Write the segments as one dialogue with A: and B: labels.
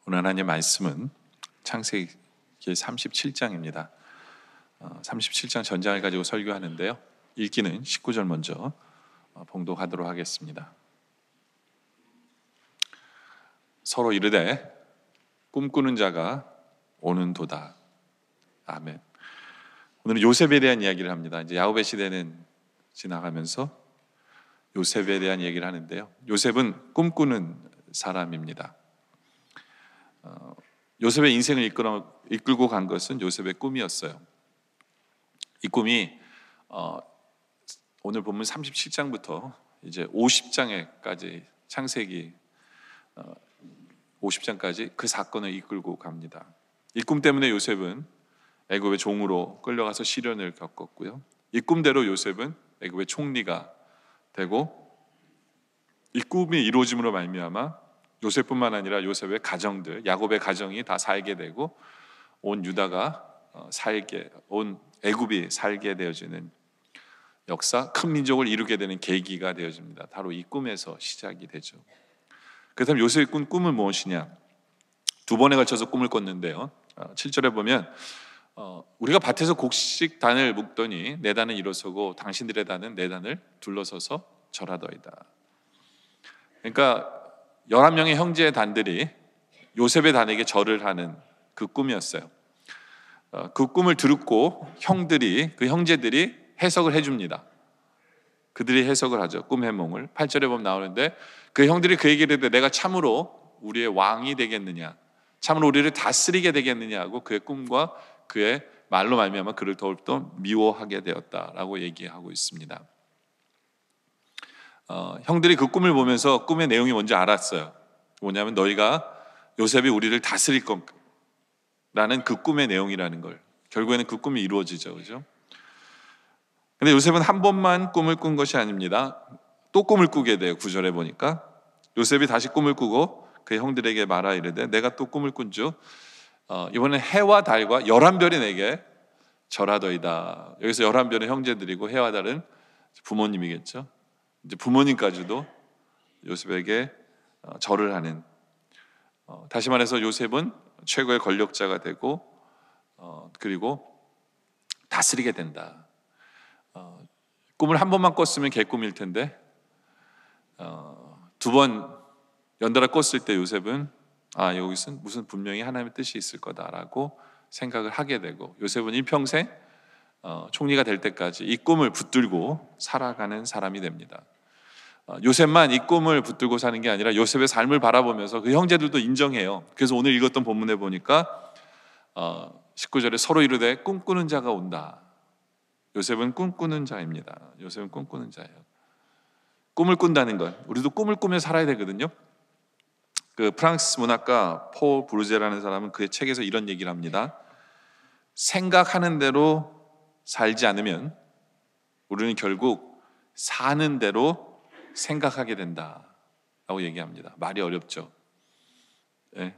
A: 오늘 하나님의 말씀은 창세기 37장입니다. 37장 전장을 가지고 설교하는데요. 읽기는 19절 먼저 봉독하도록 하겠습니다. 서로 이르되 꿈꾸는 자가 오는도다. 아멘. 오늘은 요셉에 대한 이야기를 합니다. 이제 야곱의 시대는 지나가면서 요셉에 대한 얘기를 하는데요. 요셉은 꿈꾸는 사람입니다. 요셉의 인생을 이끌고 간 것은 요셉의 꿈이었어요. 이 꿈이 오늘 본문 37장부터 이제 50장에까지 창세기 50장까지 그 사건을 이끌고 갑니다. 이 꿈 때문에 요셉은 애굽의 종으로 끌려가서 시련을 겪었고요. 이 꿈대로 요셉은 애굽의 총리가 되고, 이 꿈이 이루어짐으로 말미암아 요셉뿐만 아니라 요셉의 가정들, 야곱의 가정이 다 살게 되고 온 유다가 온 애굽이 살게 되어지는 역사, 큰 민족을 이루게 되는 계기가 되어집니다. 바로 이 꿈에서 시작이 되죠. 그렇다면 요셉이 꾼 꿈은 무엇이냐? 두 번에 걸쳐서 꿈을 꿨는데요. 7절에 보면 우리가 밭에서 곡식 단을 묶더니 내 단은 일어서고 당신들의 단은 내 단을 둘러서서 절하더이다. 그러니까 11명의 형제의 단들이 요셉의 단에게 절을 하는 그 꿈이었어요. 그 꿈을 듣고 그 형제들이 해석을 해줍니다. 그들이 해석을 하죠. 꿈 해몽을. 8절에 보면 나오는데 그 형들이 그에게 이르되 내가 참으로 우리의 왕이 되겠느냐, 참으로 우리를 다스리게 되겠느냐 하고 그의 꿈과 그의 말로 말미암아 그를 더욱더 미워하게 되었다라고 얘기하고 있습니다. 형들이 그 꿈을 보면서 꿈의 내용이 뭔지 알았어요. 뭐냐면 너희가 요셉이 우리를 다스릴 거라는 그 꿈의 내용이라는 걸. 결국에는 그 꿈이 이루어지죠, 그죠? 근데 요셉은 한 번만 꿈을 꾼 것이 아닙니다. 또 꿈을 꾸게 돼요. 9절에 보니까 요셉이 다시 꿈을 꾸고 그 형들에게 말하 이르되 내가 또 꿈을 꾼즉 이번엔 해와 달과 11별이 내게 절하더이다. 여기서 11별은 형제들이고 해와 달은 부모님이겠죠. 이제 부모님까지도 요셉에게 절을 하는, 다시 말해서 요셉은 최고의 권력자가 되고 그리고 다스리게 된다. 꿈을 한 번만 꿨으면 개꿈일 텐데 두 번 연달아 꿨을 때 요셉은 여기서 무슨 분명히 하나님의 뜻이 있을 거다라고 생각을 하게 되고, 요셉은 일평생 총리가 될 때까지 이 꿈을 붙들고 살아가는 사람이 됩니다. 요셉만 이 꿈을 붙들고 사는 게 아니라 요셉의 삶을 바라보면서 그 형제들도 인정해요. 그래서 오늘 읽었던 본문에 보니까 19절에 서로 이르되 꿈꾸는 자가 온다. 요셉은 꿈꾸는 자입니다. 요셉은 꿈꾸는 자예요. 꿈을 꾼다는 것, 우리도 꿈을 꾸며 살아야 되거든요. 그 프랑스 문학가 폴 브루제라는 사람은 그의 책에서 이런 얘기를 합니다. 생각하는 대로 살지 않으면 우리는 결국 사는 대로 생각하게 된다라고 얘기합니다. 말이 어렵죠. 네.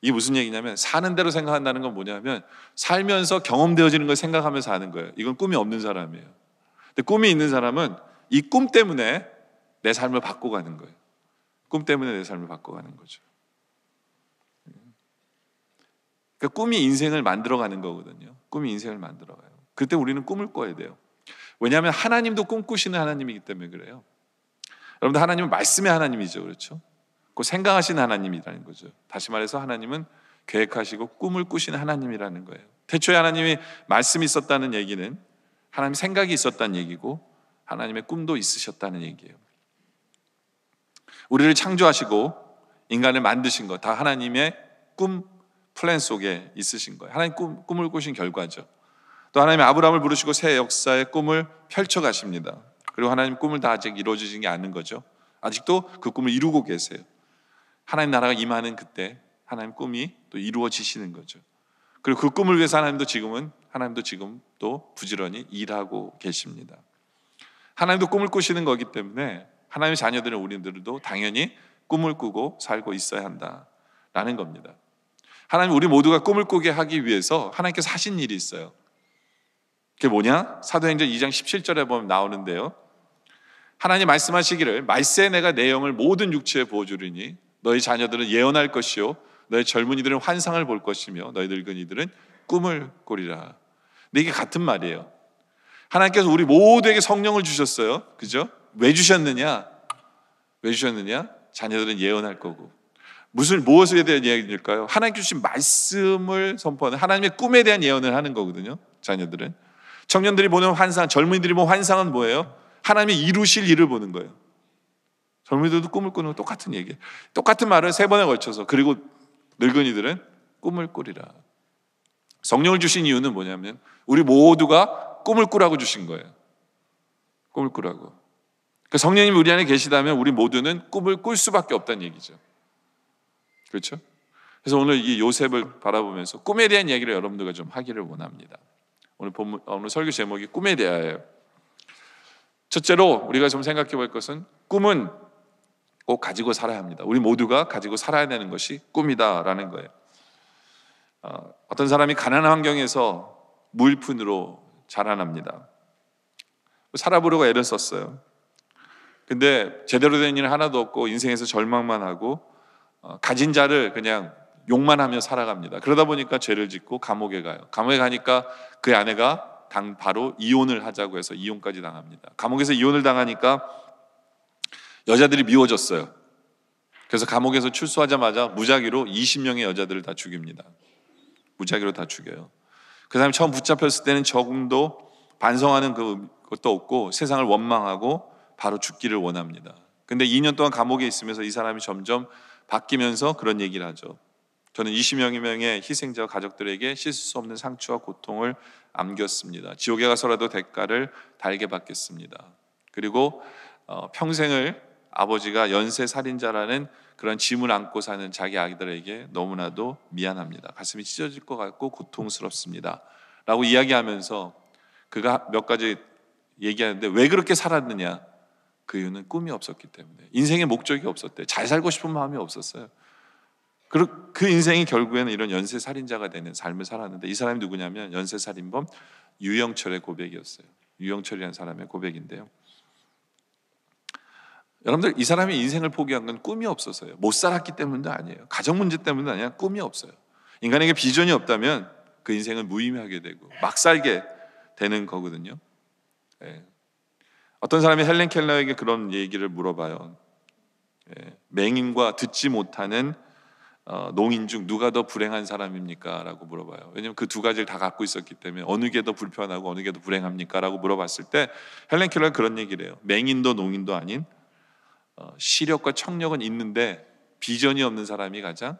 A: 이게 무슨 얘기냐면, 사는 대로 생각한다는 건 뭐냐면 살면서 경험되어지는 걸 생각하면서 사는 거예요. 이건 꿈이 없는 사람이에요. 근데 꿈이 있는 사람은 이 꿈 때문에 내 삶을 바꿔가는 거예요. 꿈 때문에 내 삶을 바꿔가는 거죠. 그러니까 꿈이 인생을 만들어가는 거거든요. 꿈이 인생을 만들어가요. 그때 우리는 꿈을 꿔야 돼요. 왜냐하면 하나님도 꿈꾸시는 하나님이기 때문에 그래요. 여러분들, 하나님은 말씀의 하나님이죠, 그렇죠? 그 생각하시는 하나님이라는 거죠. 다시 말해서 하나님은 계획하시고 꿈을 꾸시는 하나님이라는 거예요. 태초에 하나님이 말씀이 있었다는 얘기는 하나님 생각이 있었다는 얘기고 하나님의 꿈도 있으셨다는 얘기예요. 우리를 창조하시고 인간을 만드신 것 다 하나님의 꿈 플랜 속에 있으신 거예요. 하나님 꿈을 꾸신 결과죠. 또 하나님이 아브라함을 부르시고 새 역사의 꿈을 펼쳐 가십니다. 그리고 하나님 꿈을 다 아직 이루어지진 게 않은 거죠. 아직도 그 꿈을 이루고 계세요. 하나님 나라가 임하는 그때 하나님 꿈이 또 이루어지시는 거죠. 그리고 그 꿈을 위해서 하나님도 지금 또 부지런히 일하고 계십니다. 하나님도 꿈을 꾸시는 거기 때문에 하나님의 자녀들은 우리들도 당연히 꿈을 꾸고 살고 있어야 한다라는 겁니다. 하나님, 우리 모두가 꿈을 꾸게 하기 위해서 하나님께서 하신 일이 있어요. 그게 뭐냐? 사도행전 2장 17절에 보면 나오는데요. 하나님 말씀하시기를 말세에 내가 내 영을 모든 육체에 부어주리니 너희 자녀들은 예언할 것이요 너희 젊은이들은 환상을 볼 것이며 너희 늙은이들은 꿈을 꾸리라. 근데 이게 같은 말이에요. 하나님께서 우리 모두에게 성령을 주셨어요. 그죠? 왜 주셨느냐? 왜 주셨느냐? 자녀들은 예언할 거고. 무엇에 대한 예언일까요? 하나님께 주신 말씀을 선포하는 하나님의 꿈에 대한 예언을 하는 거거든요. 자녀들은. 청년들이 보는 환상, 젊은이들이 보는 환상은 뭐예요? 하나님이 이루실 일을 보는 거예요. 젊은이들도 꿈을 꾸는 거 똑같은 얘기예요. 똑같은 말을 3번에 걸쳐서. 그리고 늙은이들은 꿈을 꾸리라. 성령을 주신 이유는 뭐냐면 우리 모두가 꿈을 꾸라고 주신 거예요. 꿈을 꾸라고. 그러니까 성령님이 우리 안에 계시다면 우리 모두는 꿈을 꿀 수밖에 없다는 얘기죠. 그렇죠? 그래서 오늘 이 요셉을 바라보면서 꿈에 대한 얘기를 여러분들과 좀 하기를 원합니다. 오늘 설교 제목이 꿈에 대하여요. 첫째로 우리가 좀 생각해 볼 것은 꿈은 꼭 가지고 살아야 합니다. 우리 모두가 가지고 살아야 되는 것이 꿈이다라는 거예요. 어떤 사람이 가난한 환경에서 무일푼으로 자라납니다. 살아보려고 애를 썼어요. 근데 제대로 된 일은 하나도 없고 인생에서 절망만 하고 가진 자를 그냥 욕만 하며 살아갑니다. 그러다 보니까 죄를 짓고 감옥에 가요. 감옥에 가니까 그 아내가 바로 이혼을 하자고 해서 이혼까지 당합니다. 감옥에서 이혼을 당하니까 여자들이 미워졌어요. 그래서 감옥에서 출소하자마자 무작위로 20명의 여자들을 다 죽입니다. 무작위로 다 죽여요. 그 사람이 처음 붙잡혔을 때는 조금도 반성하는 그것도 없고 세상을 원망하고 바로 죽기를 원합니다. 근데 2년 동안 감옥에 있으면서 이 사람이 점점 바뀌면서 그런 얘기를 하죠. 저는 20명의 희생자와 가족들에게 씻을 수 없는 상처와 고통을 안겼습니다. 지옥에 가서라도 대가를 달게 받겠습니다. 그리고 평생을 아버지가 연쇄살인자라는 그런 짐을 안고 사는 자기 아기들에게 너무나도 미안합니다. 가슴이 찢어질 것 같고 고통스럽습니다 라고 이야기하면서 그가 몇 가지 얘기하는데 왜 그렇게 살았느냐? 그 이유는 꿈이 없었기 때문에. 인생의 목적이 없었대. 잘 살고 싶은 마음이 없었어요. 그 인생이 결국에는 이런 연쇄살인자가 되는 삶을 살았는데, 이 사람이 누구냐면 연쇄살인범 유영철의 고백이었어요. 유영철이라는 사람의 고백인데요, 여러분들, 이 사람이 인생을 포기한 건 꿈이 없어서요. 못 살았기 때문도 아니에요. 가정 문제 때문도 아니라 꿈이 없어요. 인간에게 비전이 없다면 그 인생은 무의미하게 되고 막 살게 되는 거거든요. 예. 어떤 사람이 헬렌 켈러에게 그런 얘기를 물어봐요. 예. 맹인과 듣지 못하는 농인 중 누가 더 불행한 사람입니까? 라고 물어봐요. 왜냐하면 그 두 가지를 다 갖고 있었기 때문에 어느 게 더 불편하고 어느 게 더 불행합니까? 라고 물어봤을 때 헬렌 켈러가 그런 얘기를 해요. 맹인도 농인도 아닌 시력과 청력은 있는데 비전이 없는 사람이 가장,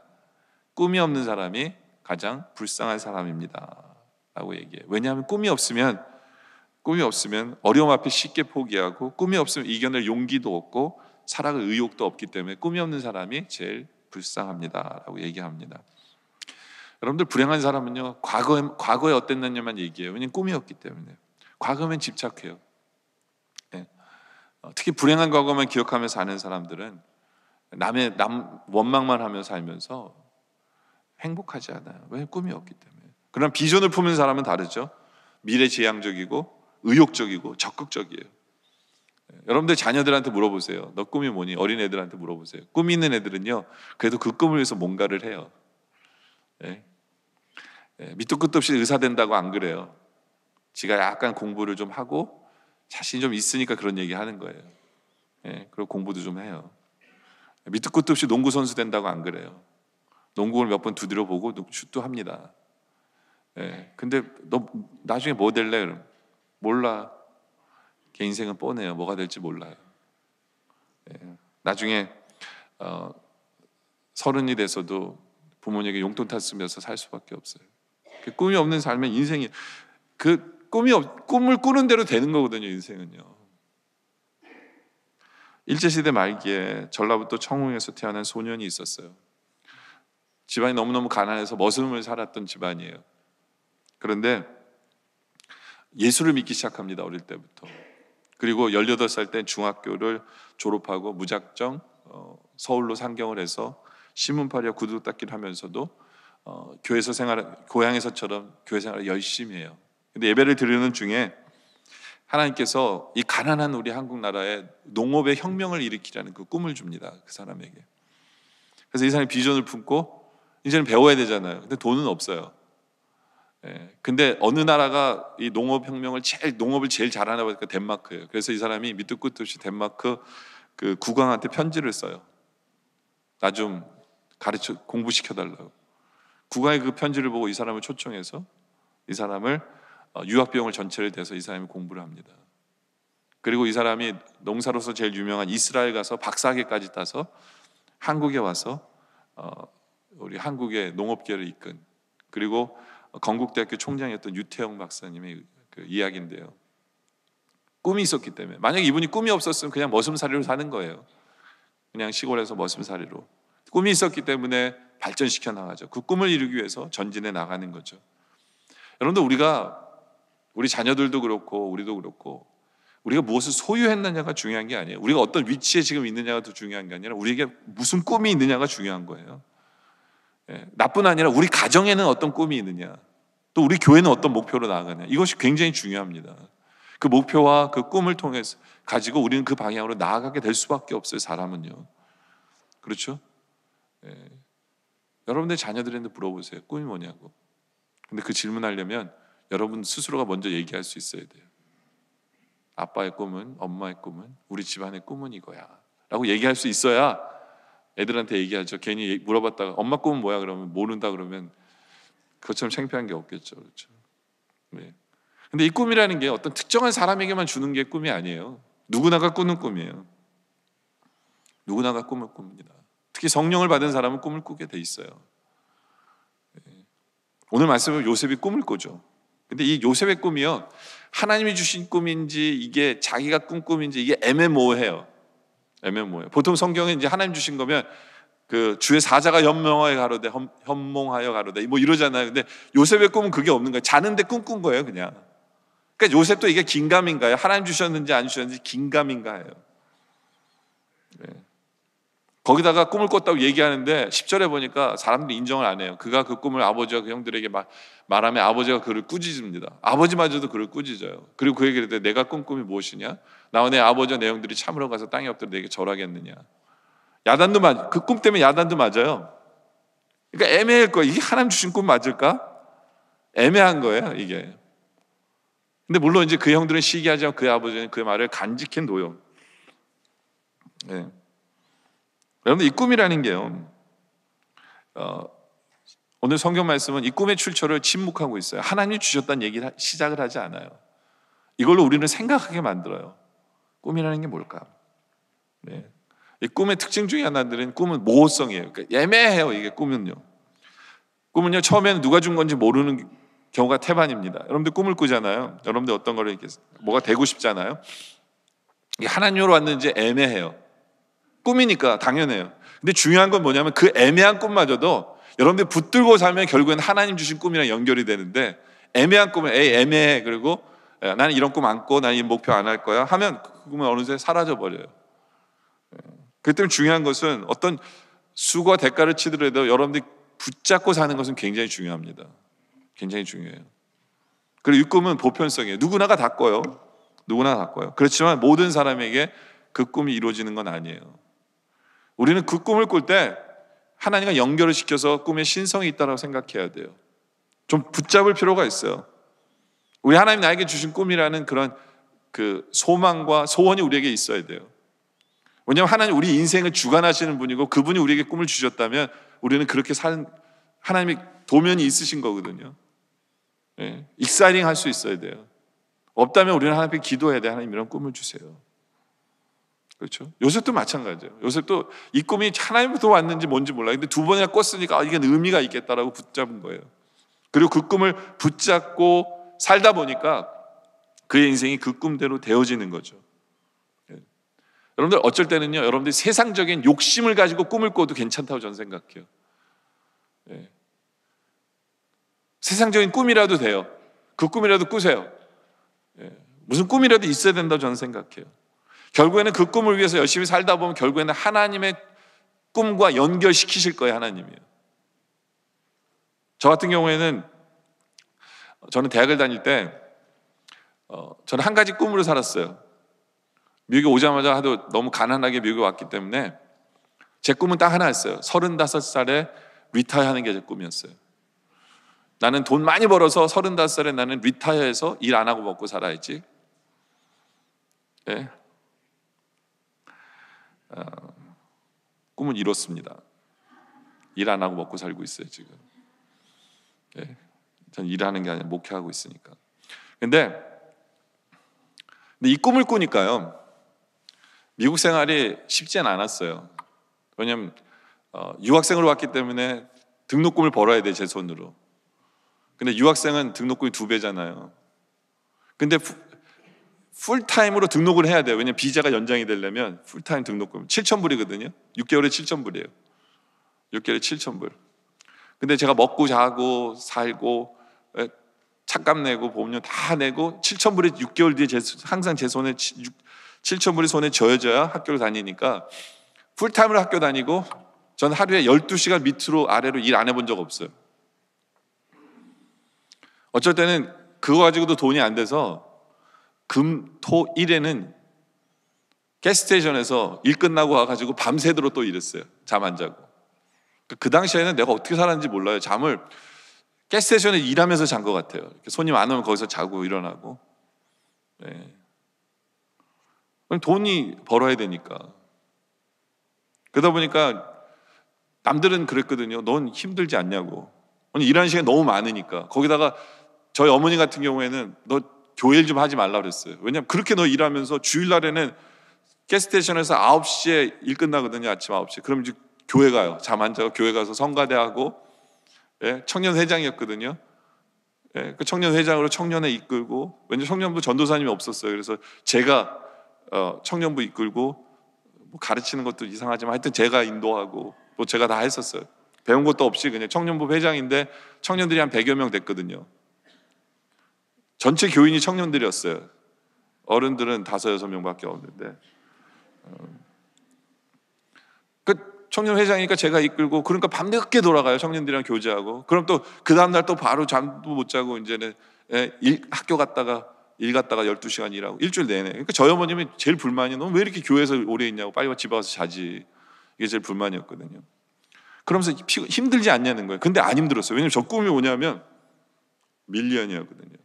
A: 꿈이 없는 사람이 가장 불쌍한 사람입니다 라고 얘기해요. 왜냐하면 꿈이 없으면 어려움 앞에 쉽게 포기하고, 꿈이 없으면 이겨낼 용기도 없고 살아갈 의욕도 없기 때문에 꿈이 없는 사람이 제일 불쌍합니다 라고 얘기합니다. 여러분들, 불행한 사람은요, 과거에 어땠느냐만 얘기해요. 왜냐하면 꿈이 없기 때문에. 과거면 집착해요. 네. 특히 불행한 과거만 기억하며 사는 사람들은 남 원망만 하며 살면서 행복하지 않아요. 왜? 꿈이 없기 때문에. 그러나 비전을 품은 사람은 다르죠. 미래지향적이고 의욕적이고 적극적이에요. 여러분들 자녀들한테 물어보세요. 너 꿈이 뭐니? 어린애들한테 물어보세요. 꿈이 있는 애들은요, 그래도 그 꿈을 위해서 뭔가를 해요. 예. 밑도 끝도 없이 의사 된다고 안 그래요. 지가 약간 공부를 좀 하고 자신이 좀 있으니까 그런 얘기 하는 거예요. 예. 그리고 공부도 좀 해요. 밑도 끝도 없이 농구 선수 된다고 안 그래요. 농구를 몇 번 두드려 보고 슛도 합니다. 예. 근데 너 나중에 뭐 될래? 그럼 몰라. 걔 인생은 뻔해요. 뭐가 될지 몰라요. 예. 나중에 30이 돼서도 부모님에게 용돈 탔으면서 살 수밖에 없어요. 꿈이 없는 삶의 인생이, 꿈을 꾸는 대로 되는 거거든요. 인생은요. 일제시대 말기에 전라북도 청웅에서 태어난 소년이 있었어요. 집안이 너무너무 가난해서 머슴을 살았던 집안이에요. 그런데 예수를 믿기 시작합니다. 어릴 때부터. 그리고 18살 때 중학교를 졸업하고 무작정 서울로 상경을 해서 신문팔이와 구두 닦기를 하면서도 고향에서처럼 교회 생활을 열심히 해요. 근데 예배를 드리는 중에 하나님께서 이 가난한 우리 한국 나라에 농업의 혁명을 일으키라는 그 꿈을 줍니다. 그 사람에게. 그래서 이 사람이 비전을 품고 이제는 배워야 되잖아요. 근데 돈은 없어요. 근데 어느 나라가 이 농업을 제일 잘하나 보니까 덴마크예요. 그래서 이 사람이 밑도 끝도 없이 덴마크 그 국왕한테 편지를 써요. 나 좀 공부시켜 달라고. 국왕이 그 편지를 보고 이 사람을 초청해서 이 사람을 유학 비용을 전체를 대서 이 사람이 공부를 합니다. 그리고 이 사람이 농사로서 제일 유명한 이스라엘 가서 박사학위까지 따서 한국에 와서 우리 한국의 농업계를 이끈, 그리고 건국대학교 총장이었던 유태영 박사님의 그 이야기인데요. 꿈이 있었기 때문에, 만약에 이분이 꿈이 없었으면 그냥 머슴살이로 사는 거예요. 그냥 시골에서 머슴살이로. 꿈이 있었기 때문에 발전시켜 나가죠. 그 꿈을 이루기 위해서 전진해 나가는 거죠. 여러분들, 우리 자녀들도 그렇고 우리도 그렇고 우리가 무엇을 소유했느냐가 중요한 게 아니에요. 우리가 어떤 위치에 지금 있느냐가 더 중요한 게 아니라 우리에게 무슨 꿈이 있느냐가 중요한 거예요. 나뿐 아니라 우리 가정에는 어떤 꿈이 있느냐, 또 우리 교회는 어떤 목표로 나아가냐, 이것이 굉장히 중요합니다. 그 목표와 그 꿈을 통해서 가지고 우리는 그 방향으로 나아가게 될 수밖에 없어요. 사람은요. 그렇죠? 여러분들 자녀들한테 물어보세요. 꿈이 뭐냐고. 근데 그 질문하려면 여러분 스스로가 먼저 얘기할 수 있어야 돼요. 아빠의 꿈은, 엄마의 꿈은, 우리 집안의 꿈은 이거야 라고 얘기할 수 있어야 애들한테 얘기하죠. 괜히 물어봤다가 엄마 꿈은 뭐야 그러면 모른다 그러면 그것처럼 창피한 게 없겠죠. 그렇죠? 근데 이 꿈이라는 게 어떤 특정한 사람에게만 주는 게 꿈이 아니에요. 누구나가 꾸는 꿈이에요. 누구나가 꿈을 꿉니다. 특히 성령을 받은 사람은 꿈을 꾸게 돼 있어요. 오늘 말씀은 요셉이 꿈을 꾸죠. 근데 이 요셉의 꿈이요, 하나님이 주신 꿈인지 이게 자기가 꾼 꿈인지 이게 애매모호해요. 보통 성경에 이제 하나님 주신 거면 그 주의 사자가 현몽하여 가로되 뭐 이러잖아요. 근데 요셉의 꿈은 그게 없는 거예요. 자는데 꿈 꾼 거예요, 그냥. 그러니까 요셉도 이게 긴가민가요? 하나님 주셨는지 안 주셨는지 긴가민가예요. 거기다가 꿈을 꿨다고 얘기하는데 10절에 보니까 사람들이 인정을 안 해요. 그가 그 꿈을 아버지와 그 형들에게 말하면 아버지가 그를 꾸짖습니다. 아버지마저도 그를 꾸짖어요. 그리고 그에게 이르되 내가 꾼 꿈이 무엇이냐? 나와 내 아버지와 내 형들이 참으러 가서 땅에 엎드려 내게 절하겠느냐? 야단도 그 꿈 때문에 야단도 맞아요. 그러니까 애매할 거예요. 이게 하나님 주신 꿈 맞을까? 애매한 거예요, 이게. 근데 물론 이제 그 형들은 시기하지만 그 아버지는 그 말을 간직해 놓아요. 여러분들, 이 꿈이라는 게요, 오늘 성경 말씀은 이 꿈의 출처를 침묵하고 있어요. 하나님이 주셨다는 얘기를 시작을 하지 않아요. 이걸로 우리는 생각하게 만들어요. 꿈이라는 게 뭘까? 이 꿈의 특징 중에 하나들은 꿈은 모호성이에요. 그러니까 애매해요. 이게 꿈은요. 처음에는 누가 준 건지 모르는 경우가 태반입니다. 여러분들 꿈을 꾸잖아요. 여러분들 어떤 거를 이렇게 뭐가 되고 싶잖아요. 이게 하나님으로 왔는지 애매해요. 꿈이니까 당연해요. 근데 중요한 건 뭐냐면 그 애매한 꿈마저도 여러분들 붙들고 살면 결국엔 하나님 주신 꿈이랑 연결이 되는데, 애매한 꿈은 애매해, 그리고 나는 이런 꿈 안 꿔, 나는 이 목표 안 할 거야 하면 그 꿈은 어느새 사라져 버려요. 그렇기 때문에 중요한 것은 어떤 수고와 대가를 치더라도 여러분들이 붙잡고 사는 것은 굉장히 중요합니다. 굉장히 중요해요. 그리고 이 꿈은 보편성이에요. 누구나가 다 꿔요. 그렇지만 모든 사람에게 그 꿈이 이루어지는 건 아니에요. 우리는 그 꿈을 꿀 때 하나님과 연결을 시켜서 꿈에 신성이 있다고 생각해야 돼요. 좀 붙잡을 필요가 있어요. 우리 하나님 나에게 주신 꿈이라는 그런 그 소망과 소원이 우리에게 있어야 돼요. 왜냐하면 하나님 우리 인생을 주관하시는 분이고 그분이 우리에게 꿈을 주셨다면 우리는 그렇게 하나님의 도면이 있으신 거거든요. 익사이팅 할 수 있어야 돼요. 없다면 우리는 하나님께 기도해야 돼요. 하나님 이런 꿈을 주세요. 그렇죠? 요셉도 마찬가지예요. 요셉도 이 꿈이 하나님부터 왔는지 뭔지 몰라요. 근데 두 번이나 꿨으니까 이게 의미가 있겠다라고 붙잡은 거예요. 그리고 그 꿈을 붙잡고 살다 보니까 그의 인생이 그 꿈대로 되어지는 거죠. 여러분들 어쩔 때는요, 여러분들이 세상적인 욕심을 가지고 꿈을 꿔도 괜찮다고 저는 생각해요. 세상적인 꿈이라도 돼요. 그 꿈이라도 꾸세요. 무슨 꿈이라도 있어야 된다고 저는 생각해요. 결국에는 그 꿈을 위해서 열심히 살다 보면 결국에는 하나님의 꿈과 연결시키실 거예요. 하나님이요. 저 같은 경우에는 저는 대학을 다닐 때 저는 한 가지 꿈으로 살았어요. 미국에 오자마자 하도 너무 가난하게 미국에 왔기 때문에 제 꿈은 딱 하나였어요. 35살에 리타이어하는 게 제 꿈이었어요. 나는 돈 많이 벌어서 35살에 나는 리타이어해서 일 안 하고 먹고 살아야지. 네. 꿈은 이뤘습니다. 일 안 하고 먹고 살고 있어요 지금. 네. 전 일하는 게 아니라 목회하고 있으니까. 근데 이 꿈을 꾸니까요, 미국 생활이 쉽지는 않았어요. 왜냐하면 유학생으로 왔기 때문에 등록금을 벌어야 돼, 제 손으로. 근데 유학생은 등록금이 2배잖아요. 근데 풀타임으로 등록을 해야 돼요. 왜냐면 비자가 연장이 되려면 풀타임 등록금 7,000불이거든요 6개월에 7,000불이에요 6개월에 7,000불. 근데 제가 먹고 자고 살고 착값 내고 보험료 다 내고 7,000불이 6개월 뒤에 항상 제 손에 7,000불이 손에 쥐어져야 학교를 다니니까 풀타임으로 학교 다니고, 전 하루에 12시간 밑으로 아래로 일 안 해본 적 없어요. 어쩔 때는 그거 가지고도 돈이 안 돼서 금, 토, 일에는 가스스테이션에서 일 끝나고 와가지고 밤새도록 또 일했어요. 잠 안 자고. 그 당시에는 내가 어떻게 살았는지 몰라요. 잠을 가스스테이션에 일하면서 잔 것 같아요. 손님 안 오면 거기서 자고 일어나고. 네. 돈이 벌어야 되니까. 그러다 보니까 남들은 그랬거든요. 넌 힘들지 않냐고. 일하는 시간이 너무 많으니까. 거기다가 저희 어머니 같은 경우에는 너 교회 일 좀 하지 말라 그랬어요. 왜냐하면 그렇게 너 일하면서 주일날에는 가스스테이션에서 9시에 일 끝나거든요. 아침 9시. 그럼 이제 교회 가요. 잠 안 자고 교회 가서 성가대하고, 청년회장이었거든요. 그 청년회장으로 청년회 이끌고, 왜냐면 청년부 전도사님이 없었어요. 그래서 제가 청년부 이끌고, 뭐 가르치는 것도 이상하지만 하여튼 제가 인도하고 또 제가 다 했었어요. 배운 것도 없이 그냥 청년부 회장인데 청년들이 한 100여 명 됐거든요. 전체 교인이 청년들이었어요. 어른들은 5, 6명밖에 없는데. 그 청년 회장이니까 제가 이끌고, 그러니까 밤늦게 돌아가요. 청년들이랑 교제하고. 그럼 또 그 다음날 또 바로 잠도 못 자고 이제는 학교 갔다가 일 갔다가 12시간 일하고 일주일 내내. 그러니까 저희 어머님이 제일 불만이, 너 왜 이렇게 교회에서 오래 있냐고, 빨리 집에 와서 자지. 이게 제일 불만이었거든요. 그러면서 힘들지 않냐는 거예요. 근데 안 힘들었어요. 왜냐면 저 꿈이 뭐냐면 밀리언이었거든요.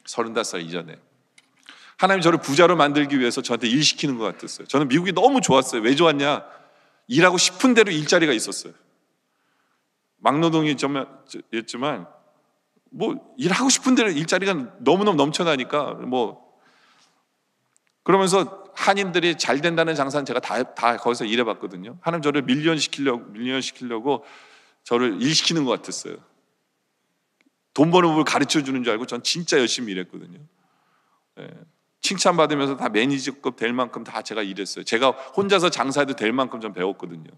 A: 35살 이전에 하나님 저를 부자로 만들기 위해서 저한테 일 시키는 것 같았어요. 저는 미국이 너무 좋았어요. 왜 좋았냐? 일하고 싶은 대로 일자리가 있었어요. 막노동이었지만 뭐 일하고 싶은 대로 일자리가 너무너무 넘쳐나니까, 뭐 그러면서 한인들이 잘 된다는 장사는 제가 다 거기서 일해봤거든요. 하나님 저를 밀리언시키려고 저를 일시키는 것 같았어요. 돈 버는 법을 가르쳐 주는 줄 알고 전 진짜 열심히 일했거든요. 칭찬받으면서 다 매니저급 될 만큼 다 제가 일했어요. 제가 혼자서 장사해도 될 만큼 전 배웠거든요.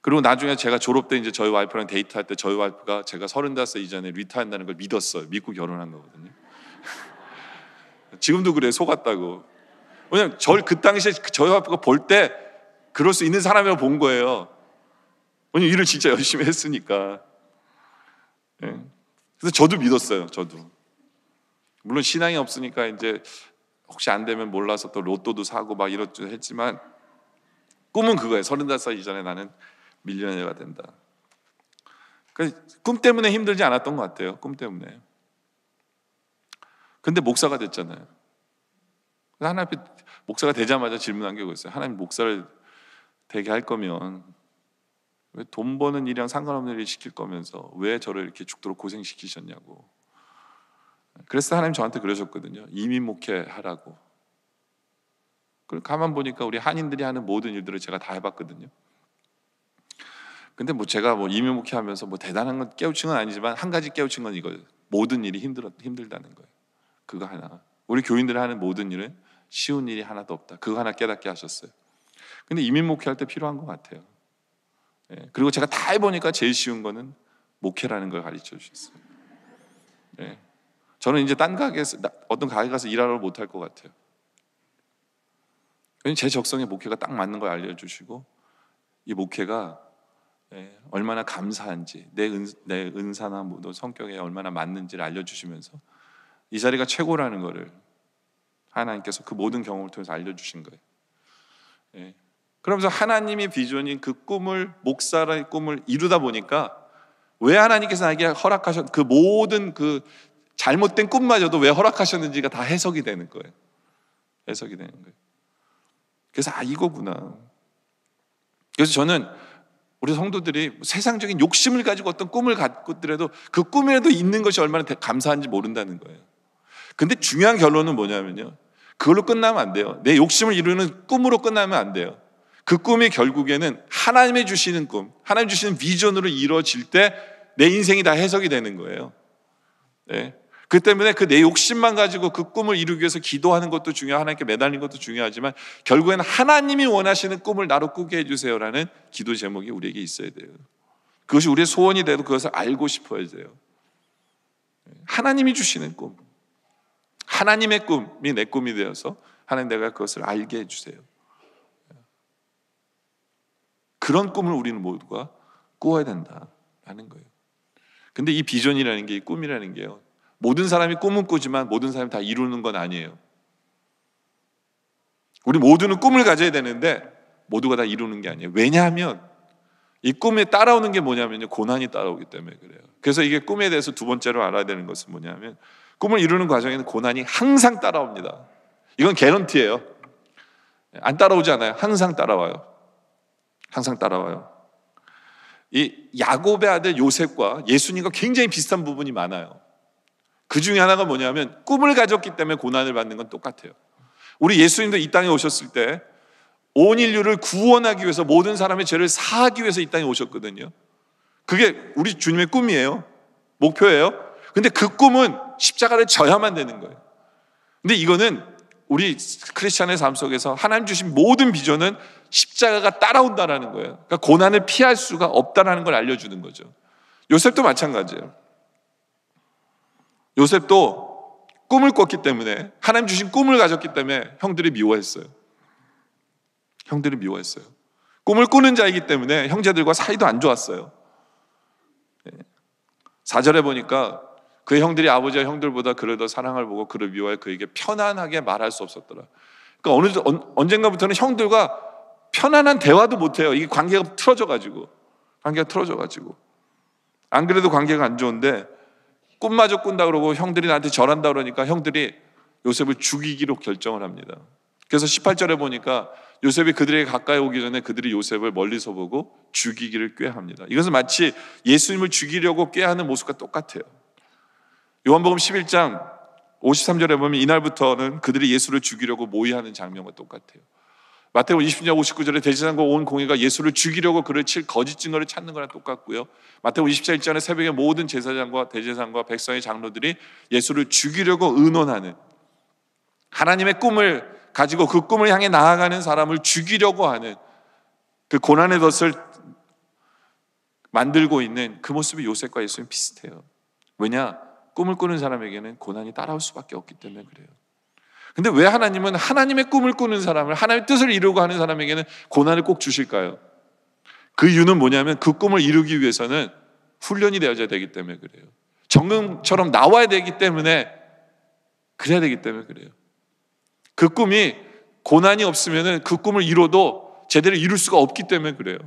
A: 그리고 나중에 제가 졸업 때 이제 저희 와이프랑 데이트할 때 저희 와이프가 제가 35살 이전에 리타한다는 걸 믿었어요. 믿고 결혼한 거거든요. 지금도 그래, 속았다고. 왜냐면 그 당시에 저희 와이프가 볼 때 그럴 수 있는 사람이라고 본 거예요. 왜냐면 일을 진짜 열심히 했으니까. 그래서 저도 믿었어요. 저도. 물론 신앙이 없으니까 이제 혹시 안 되면 몰라서 또 로또도 사고 막 이렇게 했지만 꿈은 그거예요. 35살 이전에 나는 밀리언어가 된다. 꿈 때문에 힘들지 않았던 것 같아요. 꿈 때문에. 근데 목사가 됐잖아요. 하나님 앞에 목사가 되자마자 질문한 게 있어요. 하나님, 목사를 되게 할 거면 왜 돈 버는 일이랑 상관없는 일을 시킬 거면서 왜 저를 이렇게 죽도록 고생시키셨냐고. 그래서 하나님 저한테 그러셨거든요. 이민 목회하라고. 그리고 가만 보니까 우리 한인들이 하는 모든 일들을 제가 다 해봤거든요. 근데 뭐 제가 뭐 이민 목회하면서 뭐 대단한 건 깨우친 건 아니지만 한 가지 깨우친 건 이거예요. 모든 일이 힘들다는 거예요. 그거 하나. 우리 교인들이 하는 모든 일은 쉬운 일이 하나도 없다. 그거 하나 깨닫게 하셨어요. 근데 이민 목회할 때 필요한 것 같아요. 그리고 제가 다 해보니까 제일 쉬운 거는 목회라는 걸 가르쳐 주셨어요. 저는 이제 딴 가게에서 어떤 가게 가서 일하러 못할 것 같아요. 왜냐면 제 적성에 목회가 딱 맞는 걸 알려주시고, 이 목회가 얼마나 감사한지, 내 은사나 뭐 성격에 얼마나 맞는지를 알려주시면서 이 자리가 최고라는 것을 하나님께서 그 모든 경험을 통해서 알려주신 거예요. 그러면서 하나님의 비전인 그 꿈을, 목사의 꿈을 이루다 보니까 왜 하나님께서 나에게 허락하셨, 그 모든 그 잘못된 꿈마저도 왜 허락하셨는지가 다 해석이 되는 거예요. 해석이 되는 거예요. 그래서 이거구나. 그래서 저는 우리 성도들이 세상적인 욕심을 가지고 어떤 꿈을 갖고 있더라도 그 꿈이라도 있는 것이 얼마나 감사한지 모른다는 거예요. 근데 중요한 결론은 뭐냐면요, 그걸로 끝나면 안 돼요. 내 욕심을 이루는 꿈으로 끝나면 안 돼요. 그 꿈이 결국에는 하나님이 주시는 꿈, 하나님 주시는 비전으로 이루어질 때 내 인생이 다 해석이 되는 거예요. 네. 그 때문에 그 내 욕심만 가지고 그 꿈을 이루기 위해서 기도하는 것도 중요하고 하나님께 매달리는 것도 중요하지만 결국에는 하나님이 원하시는 꿈을 나로 꾸게 해주세요라는 기도 제목이 우리에게 있어야 돼요. 그것이 우리의 소원이 돼도 그것을 알고 싶어야 돼요. 하나님이 주시는 꿈, 하나님의 꿈이 내 꿈이 되어서 하나님 내가 그것을 알게 해주세요. 그런 꿈을 우리는 모두가 꾸어야 된다라는 거예요. 근데 이 비전이라는 게, 이 꿈이라는 게요, 모든 사람이 꿈은 꾸지만 모든 사람이 다 이루는 건 아니에요. 우리 모두는 꿈을 가져야 되는데 모두가 다 이루는 게 아니에요. 왜냐하면 이 꿈에 따라오는 게 뭐냐면요, 고난이 따라오기 때문에 그래요. 그래서 이게 꿈에 대해서 두 번째로 알아야 되는 것은 뭐냐면, 꿈을 이루는 과정에는 고난이 항상 따라옵니다. 이건 개런티예요. 안 따라오지 않아요. 항상 따라와요. 항상 따라와요. 이 야곱의 아들 요셉과 예수님과 굉장히 비슷한 부분이 많아요. 그 중에 하나가 뭐냐면 꿈을 가졌기 때문에 고난을 받는 건 똑같아요. 우리 예수님도 이 땅에 오셨을 때 온 인류를 구원하기 위해서, 모든 사람의 죄를 사하기 위해서 이 땅에 오셨거든요. 그게 우리 주님의 꿈이에요. 목표예요. 근데 그 꿈은 십자가를 져야만 되는 거예요. 근데 이거는 우리 크리스찬의 삶 속에서 하나님 주신 모든 비전은 십자가가 따라온다라는 거예요. 그러니까 고난을 피할 수가 없다라는 걸 알려주는 거죠. 요셉도 마찬가지예요. 요셉도 꿈을 꿨기 때문에, 하나님 주신 꿈을 가졌기 때문에 형들이 미워했어요. 형들이 미워했어요. 꿈을 꾸는 자이기 때문에 형제들과 사이도 안 좋았어요. 4절에 보니까 그 형들이 아버지와 형들보다 그를 더 사랑을 보고 그를 미워해 그에게 편안하게 말할 수 없었더라. 그러니까 언젠가부터는 형들과 편안한 대화도 못해요. 이게 관계가 틀어져가지고. 안 그래도 관계가 안 좋은데 꿈마저 꾼다 그러고 형들이 나한테 절한다 그러니까 형들이 요셉을 죽이기로 결정을 합니다. 그래서 18절에 보니까 요셉이 그들에게 가까이 오기 전에 그들이 요셉을 멀리서 보고 죽이기를 꾀합니다. 이것은 마치 예수님을 죽이려고 꾀하는 모습과 똑같아요. 요한복음 11장 53절에 보면 이날부터는 그들이 예수를 죽이려고 모의하는 장면과 똑같아요. 마태복음 20장 59절에 대제사장과 온 공회가 예수를 죽이려고 그를 칠 거짓 증거를 찾는 거랑 똑같고요. 마태복음 24장 1절에 새벽에 모든 제사장과 대제사장과 백성의 장로들이 예수를 죽이려고 의논하는, 하나님의 꿈을 가지고 그 꿈을 향해 나아가는 사람을 죽이려고 하는 그 고난의 덫을 만들고 있는 그 모습이 요셉과 예수님 비슷해요. 왜냐? 꿈을 꾸는 사람에게는 고난이 따라올 수밖에 없기 때문에 그래요. 근데 왜 하나님은 하나님의 꿈을 꾸는 사람을, 하나님의 뜻을 이루고 하는 사람에게는 고난을 꼭 주실까요? 그 이유는 뭐냐면 그 꿈을 이루기 위해서는 훈련이 되어져야 되기 때문에 그래요. 정금처럼 나와야 되기 때문에, 그래야 되기 때문에 그래요. 그 꿈이 고난이 없으면 그 꿈을 이뤄도 제대로 이룰 수가 없기 때문에 그래요.